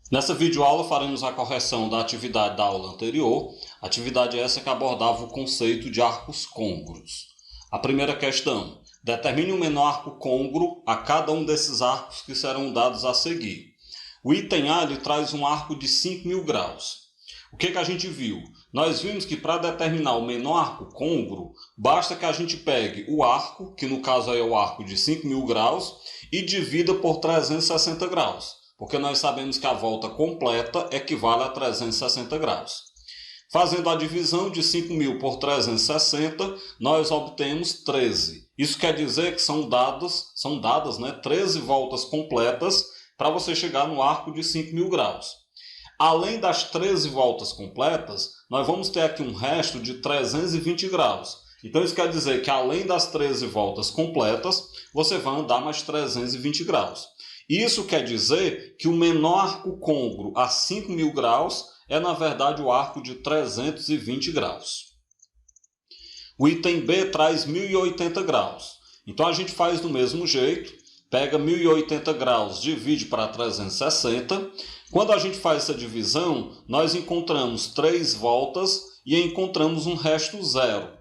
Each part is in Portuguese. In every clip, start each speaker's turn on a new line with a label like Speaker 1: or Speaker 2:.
Speaker 1: Nessa videoaula faremos a correção da atividade da aula anterior, atividade essa que abordava o conceito de arcos côngruos. A primeira questão: determine o menor arco côngruo a cada um desses arcos que serão dados a seguir. O item A ele traz um arco de 5.000 graus. O que a gente viu? Nós vimos que para determinar o menor arco côngruo, basta que a gente pegue o arco, que no caso é o arco de 5.000 graus, e divida por 360 graus. Porque nós sabemos que a volta completa equivale a 360 graus. Fazendo a divisão de 5.000 por 360, nós obtemos 13. Isso quer dizer que são dadas 13 voltas completas para você chegar no arco de 5.000 graus. Além das 13 voltas completas, nós vamos ter aqui um resto de 320 graus. Então isso quer dizer que além das 13 voltas completas, você vai andar mais 320 graus. Isso quer dizer que o menor arco côngruo a 5.000 graus é, na verdade, o arco de 320 graus. O item B traz 1.080 graus. Então a gente faz do mesmo jeito, pega 1.080 graus, divide para 360. Quando a gente faz essa divisão, nós encontramos 3 voltas e encontramos um resto zero.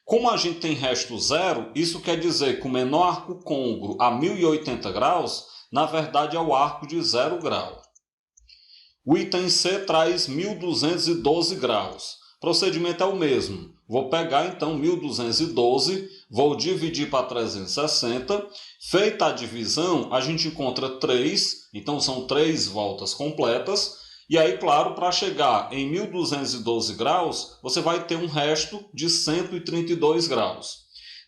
Speaker 1: Como a gente tem resto zero, isso quer dizer que o menor arco côngruo a 1.080 graus na verdade é o arco de 0 grau. O item C traz 1.212 graus. O procedimento é o mesmo. Vou pegar então 1.212, vou dividir para 360. Feita a divisão, a gente encontra 3, então são 3 voltas completas. E aí, claro, para chegar em 1.212 graus, você vai ter um resto de 132 graus.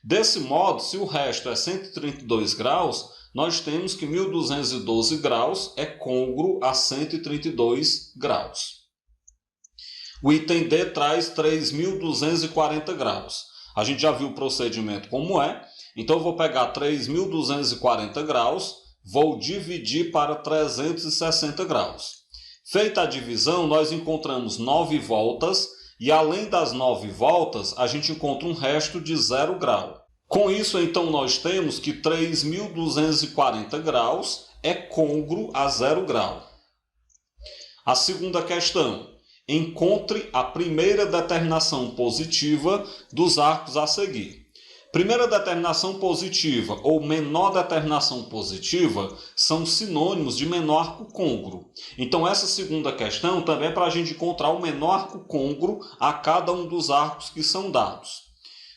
Speaker 1: Desse modo, se o resto é 132 graus, nós temos que 1.212 graus é côngruo a 132 graus. O item D traz 3.240 graus. A gente já viu o procedimento como é, então eu vou pegar 3.240 graus, vou dividir para 360 graus. Feita a divisão, nós encontramos 9 voltas e além das 9 voltas, a gente encontra um resto de 0 grau. Com isso, então, nós temos que 3.240 graus é côngruo a 0 grau. A segunda questão: encontre a primeira determinação positiva dos arcos a seguir. Primeira determinação positiva ou menor determinação positiva são sinônimos de menor arco côngruo. Então, essa segunda questão também é para a gente encontrar o menor arco côngruo a cada um dos arcos que são dados.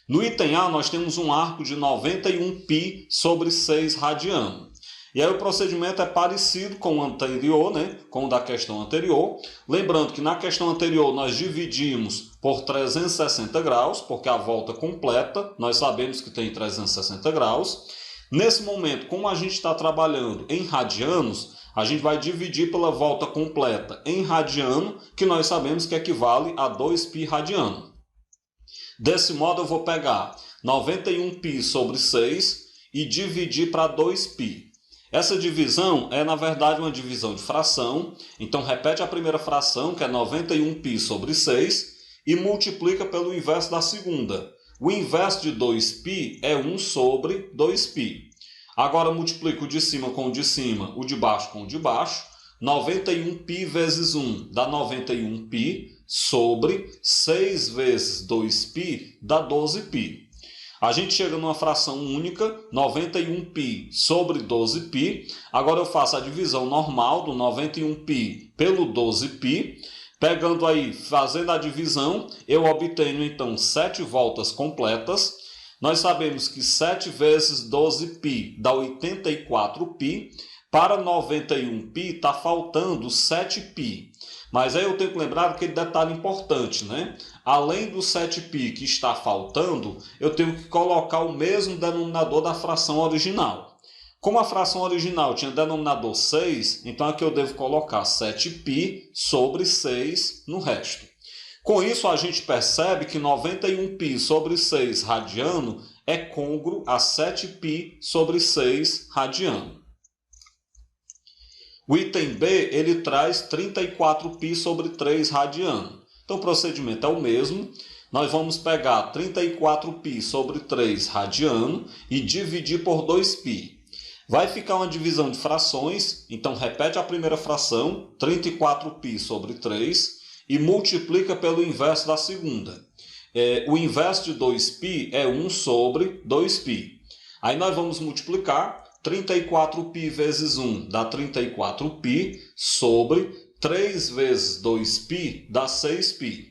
Speaker 1: No item A, nós temos um arco de 91π sobre 6 radiano. E aí o procedimento é parecido com o anterior, com o da questão anterior. Lembrando que na questão anterior nós dividimos por 360 graus, porque a volta completa, nós sabemos que tem 360 graus. Nesse momento, como a gente está trabalhando em radianos, a gente vai dividir pela volta completa em radiano, que nós sabemos que equivale a 2π radiano. Desse modo, eu vou pegar 91π sobre 6 e dividir para 2π. Essa divisão é, na verdade, uma divisão de fração. Então, repete a primeira fração, que é 91π sobre 6, e multiplica pelo inverso da segunda. O inverso de 2π é 1 sobre 2π. Agora, multiplico o de cima com o de cima, o de baixo com o de baixo. 91π vezes 1 dá 91π sobre 6 vezes 2π dá 12π. A gente chega numa fração única, 91π sobre 12π. Agora eu faço a divisão normal do 91π pelo 12π. Pegando aí, fazendo a divisão, eu obtenho então 7 voltas completas. Nós sabemos que 7 vezes 12π dá 84π. Para 91π está faltando 7π. Mas aí eu tenho que lembrar aquele detalhe importante, Além do 7π que está faltando, eu tenho que colocar o mesmo denominador da fração original. Como a fração original tinha denominador 6, então aqui eu devo colocar 7π sobre 6 no resto. Com isso, a gente percebe que 91π sobre 6 radiano é côngruo a 7π sobre 6 radiano. O item B ele traz 34π sobre 3 radiano. Então o procedimento é o mesmo. Nós vamos pegar 34π sobre 3 radiano e dividir por 2π. Vai ficar uma divisão de frações, então repete a primeira fração, 34π sobre 3, e multiplica pelo inverso da segunda. O inverso de 2π é 1 sobre 2π. Aí nós vamos multiplicar 34π vezes 1 dá 34π sobre 3 vezes 2π dá 6π.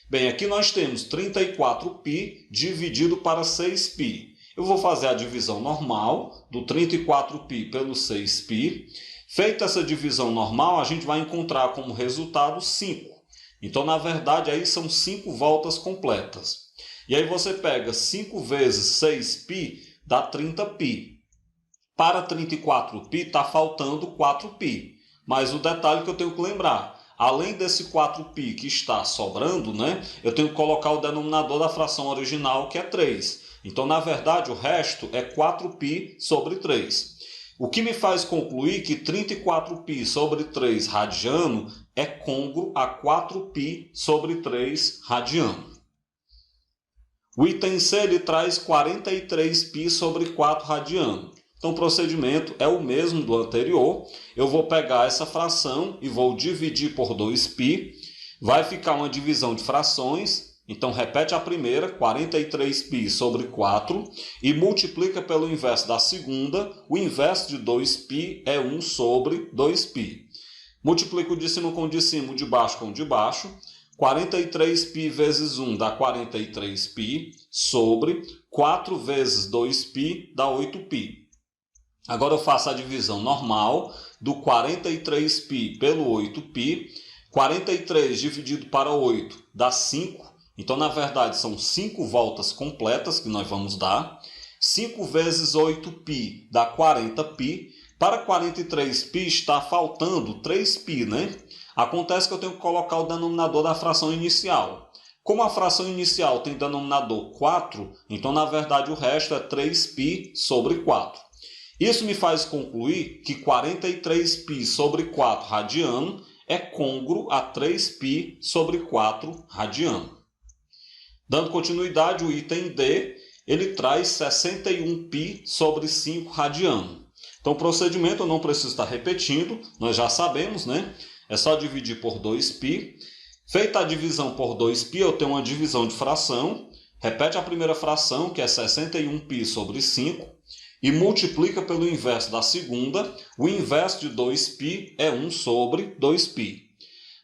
Speaker 1: Bem, aqui nós temos 34π dividido para 6π. Eu vou fazer a divisão normal do 34π pelo 6π. Feita essa divisão normal, a gente vai encontrar como resultado 5. Então, na verdade, aí são 5 voltas completas. E aí você pega 5 vezes 6π, dá 30π. Para 34π está faltando 4π. Mas o detalhe que eu tenho que lembrar, além desse 4π que está sobrando, eu tenho que colocar o denominador da fração original, que é 3. Então, na verdade, o resto é 4π sobre 3. O que me faz concluir que 34π sobre 3 radiano é côngruo a 4π sobre 3 radiano. O item C ele traz 43π sobre 4 radiano. Então, o procedimento é o mesmo do anterior. Eu vou pegar essa fração e vou dividir por 2π. Vai ficar uma divisão de frações. Então, repete a primeira, 43π sobre 4, e multiplica pelo inverso da segunda. O inverso de 2π é 1 sobre 2π. Multiplico o de cima com o de cima, o de baixo com o de baixo. 43π vezes 1 dá 43π, sobre 4 vezes 2π dá 8π. Agora eu faço a divisão normal do 43π pelo 8π. 43 dividido para 8 dá 5. Então, na verdade, são 5 voltas completas que nós vamos dar. 5 vezes 8π dá 40π. Para 43π está faltando 3π, Acontece que eu tenho que colocar o denominador da fração inicial. Como a fração inicial tem denominador 4, então, na verdade, o resto é 3π sobre 4. Isso me faz concluir que 43π sobre 4 radiano é côngruo a 3π sobre 4 radiano. Dando continuidade, o item D, ele traz 61π sobre 5 radiano. Então, o procedimento eu não preciso estar repetindo, nós já sabemos, É só dividir por 2π. Feita a divisão por 2π, eu tenho uma divisão de fração. Repete a primeira fração, que é 61π sobre 5, e multiplica pelo inverso da segunda. O inverso de 2π é 1 sobre 2π.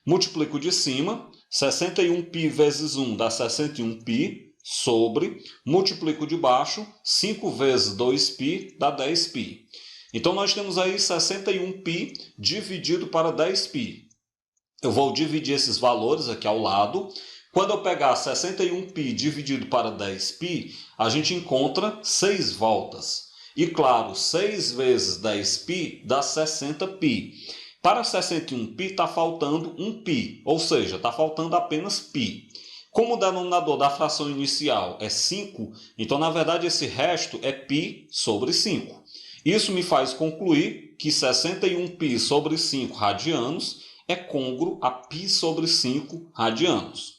Speaker 1: Multiplico de cima. 61π vezes 1 dá 61π, sobre, multiplico de baixo, 5 vezes 2π dá 10π. Então, nós temos aí 61π dividido para 10π. Eu vou dividir esses valores aqui ao lado. Quando eu pegar 61π dividido para 10π, a gente encontra 6 voltas. E, claro, 6 vezes 10π dá 60π. Para 61π está faltando 1π, ou seja, está faltando apenas π. Como o denominador da fração inicial é 5, então na verdade esse resto é π sobre 5. Isso me faz concluir que 61π sobre 5 radianos é côngruo a π sobre 5 radianos.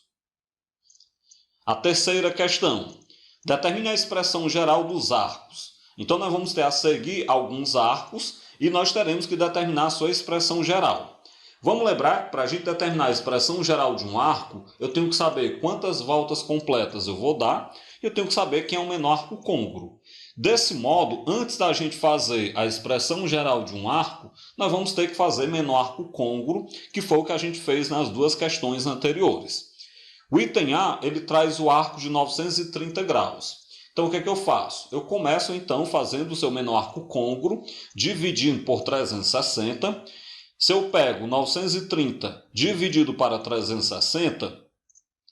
Speaker 1: A terceira questão. Determine a expressão geral dos arcos. Então nós vamos ter a seguir alguns arcos e nós teremos que determinar a sua expressão geral. Vamos lembrar que para a gente determinar a expressão geral de um arco, eu tenho que saber quantas voltas completas eu vou dar e eu tenho que saber quem é o menor arco côngruo. Desse modo, antes da gente fazer a expressão geral de um arco, nós vamos ter que fazer menor arco côngruo, que foi o que a gente fez nas duas questões anteriores. O item A ele traz o arco de 930 graus. Então, o que é que eu faço? Eu começo, então, fazendo o seu menor arco côngruo, dividindo por 360. Se eu pego 930 dividido para 360,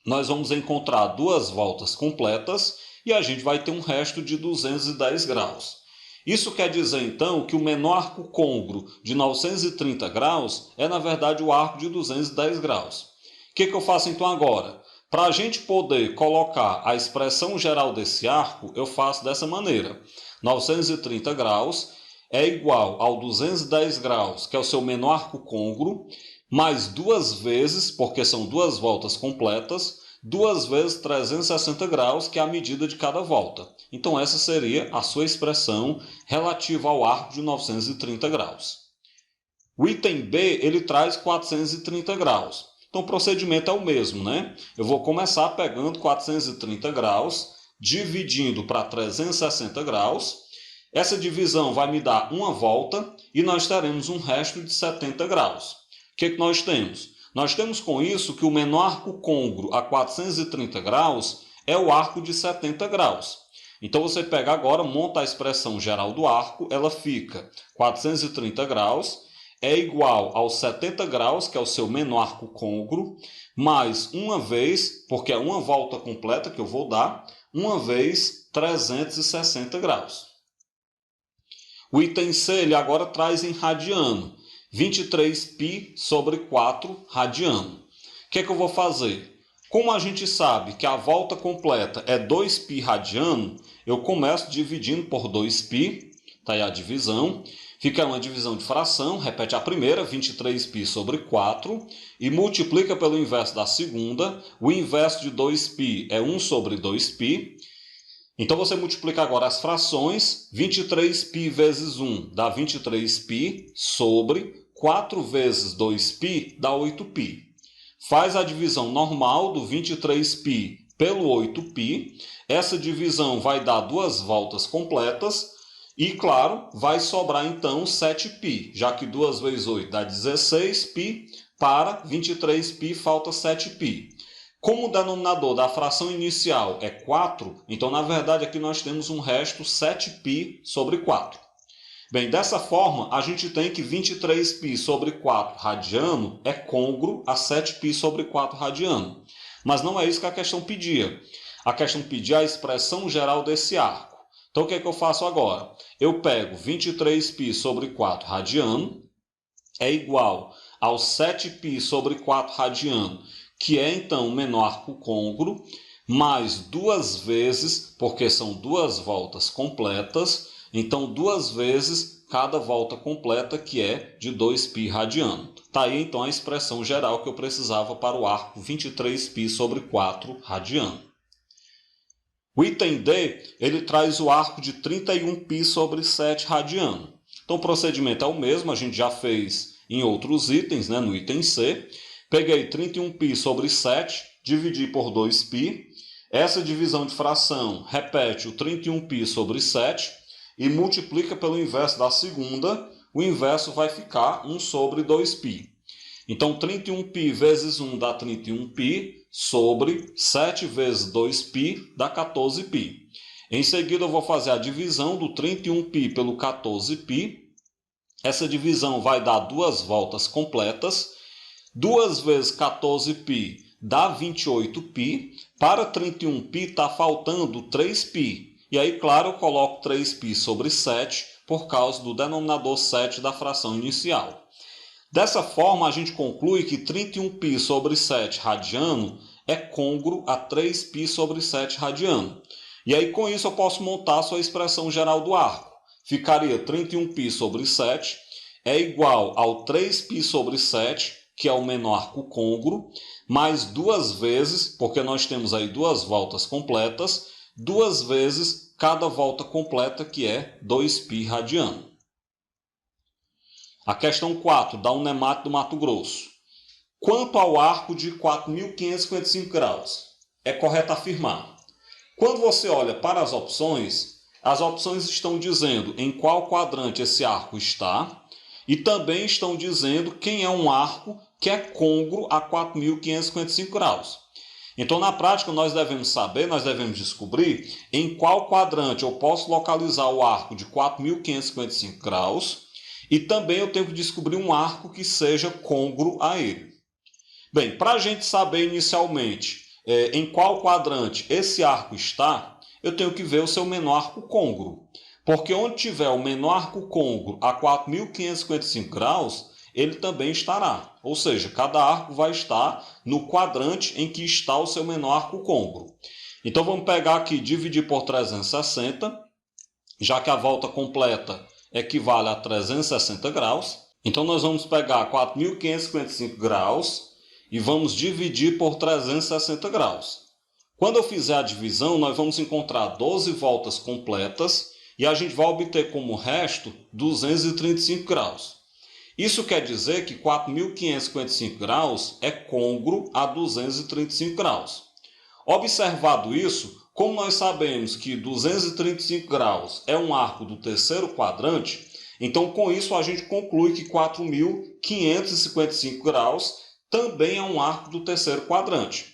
Speaker 1: nós vamos encontrar duas voltas completas e a gente vai ter um resto de 210 graus. Isso quer dizer, então, que o menor arco côngruo de 930 graus é, na verdade, o arco de 210 graus. O que eu faço, então, agora? Para a gente poder colocar a expressão geral desse arco, eu faço dessa maneira. 930 graus é igual ao 210 graus, que é o seu menor arco côngruo, mais duas vezes, porque são duas voltas completas, 2 vezes 360 graus, que é a medida de cada volta. Então essa seria a sua expressão relativa ao arco de 930 graus. O item B, ele traz 430 graus. Então o procedimento é o mesmo, né? Eu vou começar pegando 430 graus, dividindo para 360 graus. Essa divisão vai me dar uma volta e nós teremos um resto de 70 graus. O que nós temos? Nós temos com isso que o menor arco côngruo a 430 graus é o arco de 70 graus. Então você pega agora, monta a expressão geral do arco, ela fica 430 graus é igual aos 70 graus, que é o seu menor arco côngruo, mais uma vez, porque é uma volta completa que eu vou dar, uma vez 360 graus. O item C ele agora traz em radiano, 23π sobre 4 radiano. O que é que eu vou fazer? Como a gente sabe que a volta completa é 2π radiano, eu começo dividindo por 2π, está aí a divisão. Fica uma divisão de fração, repete a primeira, 23π sobre 4, e multiplica pelo inverso da segunda. O inverso de 2π é 1 sobre 2π. Então você multiplica agora as frações, 23π vezes 1 dá 23π sobre 4 vezes 2π dá 8π. Faz a divisão normal do 23π pelo 8π. Essa divisão vai dar 2 voltas completas. E, claro, vai sobrar então 7π, já que 2 vezes 8 dá 16π, para 23π falta 7π. Como o denominador da fração inicial é 4, então, na verdade, aqui nós temos um resto 7π sobre 4. Bem, dessa forma, a gente tem que 23π sobre 4 radiano é côngruo a 7π sobre 4 radiano. Mas não é isso que a questão pedia. A questão pedia a expressão geral desse arco. Então, o que é que eu faço agora? Eu pego 23π sobre 4 radiano, é igual ao 7π sobre 4 radiano, que é, então, o menor arco côngruo, mais 2 vezes, porque são 2 voltas completas, então 2 vezes cada volta completa, que é de 2π radiano. Está aí, então, a expressão geral que eu precisava para o arco 23π sobre 4 radiano. O item D, ele traz o arco de 31π sobre 7 radiano. Então o procedimento é o mesmo, a gente já fez em outros itens, né, no item C. Peguei 31π sobre 7, dividi por 2π. Essa divisão de fração repete o 31π sobre 7 e multiplica pelo inverso da segunda. O inverso vai ficar 1 sobre 2π. Então 31π vezes 1 dá 31π. Sobre 7 vezes 2π dá 14π. Em seguida eu vou fazer a divisão do 31π pelo 14π. Essa divisão vai dar 2 voltas completas. 2 vezes 14π dá 28π. Para 31π está faltando 3π. E aí, claro, eu coloco 3π sobre 7 por causa do denominador 7 da fração inicial. Dessa forma, a gente conclui que 31π sobre 7 radiano é côngruo a 3π sobre 7 radiano. E aí, com isso, eu posso montar a sua expressão geral do arco. Ficaria 31π sobre 7 é igual ao 3π sobre 7, que é o menor arco côngruo, mais 2 vezes, porque nós temos aí 2 voltas completas, 2 vezes cada volta completa, que é 2π radiano. A questão 4, da Unemat do Mato Grosso. Quanto ao arco de 4.555 graus, é correto afirmar. Quando você olha para as opções estão dizendo em qual quadrante esse arco está e também estão dizendo quem é um arco que é côngruo a 4.555 graus. Então, na prática, nós devemos descobrir em qual quadrante eu posso localizar o arco de 4.555 graus. E também eu tenho que descobrir um arco que seja côngruo a ele. Bem, para a gente saber inicialmente em qual quadrante esse arco está, eu tenho que ver o seu menor arco côngruo. Porque onde tiver o menor arco côngruo a 4.555 graus, ele também estará. Ou seja, cada arco vai estar no quadrante em que está o seu menor arco côngruo. Então vamos pegar aqui e dividir por 360, já que a volta completa equivale a 360 graus. Então nós vamos pegar 4.555 graus e vamos dividir por 360 graus. Quando eu fizer a divisão, nós vamos encontrar 12 voltas completas e a gente vai obter como resto 235 graus. Isso quer dizer que 4.555 graus é côngruo a 235 graus. Observado isso, como nós sabemos que 235 graus é um arco do terceiro quadrante, então com isso a gente conclui que 4.555 graus também é um arco do terceiro quadrante.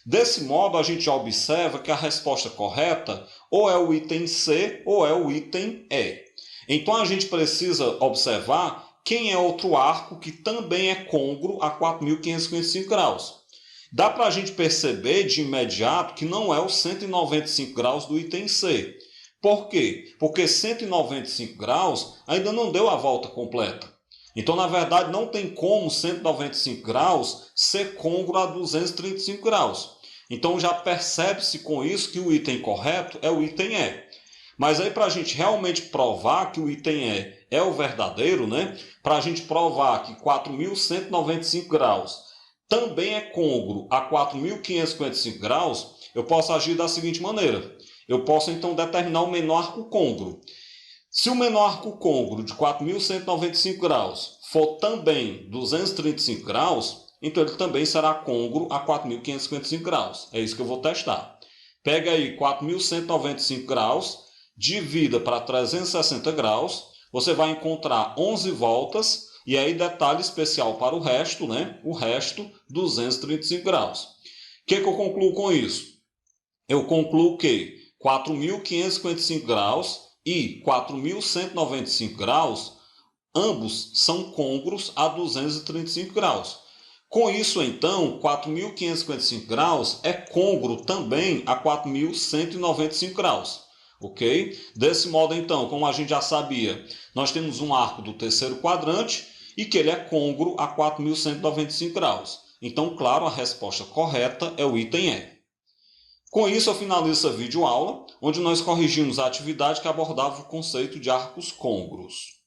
Speaker 1: Desse modo, a gente observa que a resposta correta ou é o item C ou é o item E. Então a gente precisa observar quem é outro arco que também é côngruo a 4.555 graus. Dá para a gente perceber de imediato que não é o 195 graus do item C. Por quê? Porque 195 graus ainda não deu a volta completa. Então, na verdade, não tem como 195 graus ser côngruo a 235 graus. Então, já percebe-se com isso que o item correto é o item E. Mas aí, para a gente realmente provar que o item E é o verdadeiro, né? Para a gente provar que 4.195 graus também é côngruo a 4.555 graus, eu posso agir da seguinte maneira. Eu posso, então, determinar o menor arco côngruo. Se o menor arco côngruo de 4.195 graus for também 235 graus, então ele também será côngruo a 4.555 graus. É isso que eu vou testar. Pega aí 4.195 graus, divida para 360 graus, você vai encontrar 11 voltas, e aí detalhe especial para o resto, né? O resto, 235 graus. O que eu concluo com isso? Eu concluo que 4.555 graus e 4.195 graus, ambos são côngruos a 235 graus. Com isso, então, 4.555 graus é côngruo também a 4.195 graus. Ok? Desse modo, então, como a gente já sabia, nós temos um arco do terceiro quadrante e que ele é côngruo a 4.195 graus. Então, claro, a resposta correta é o item E. Com isso, eu finalizo essa videoaula, onde nós corrigimos a atividade que abordava o conceito de arcos côngruos.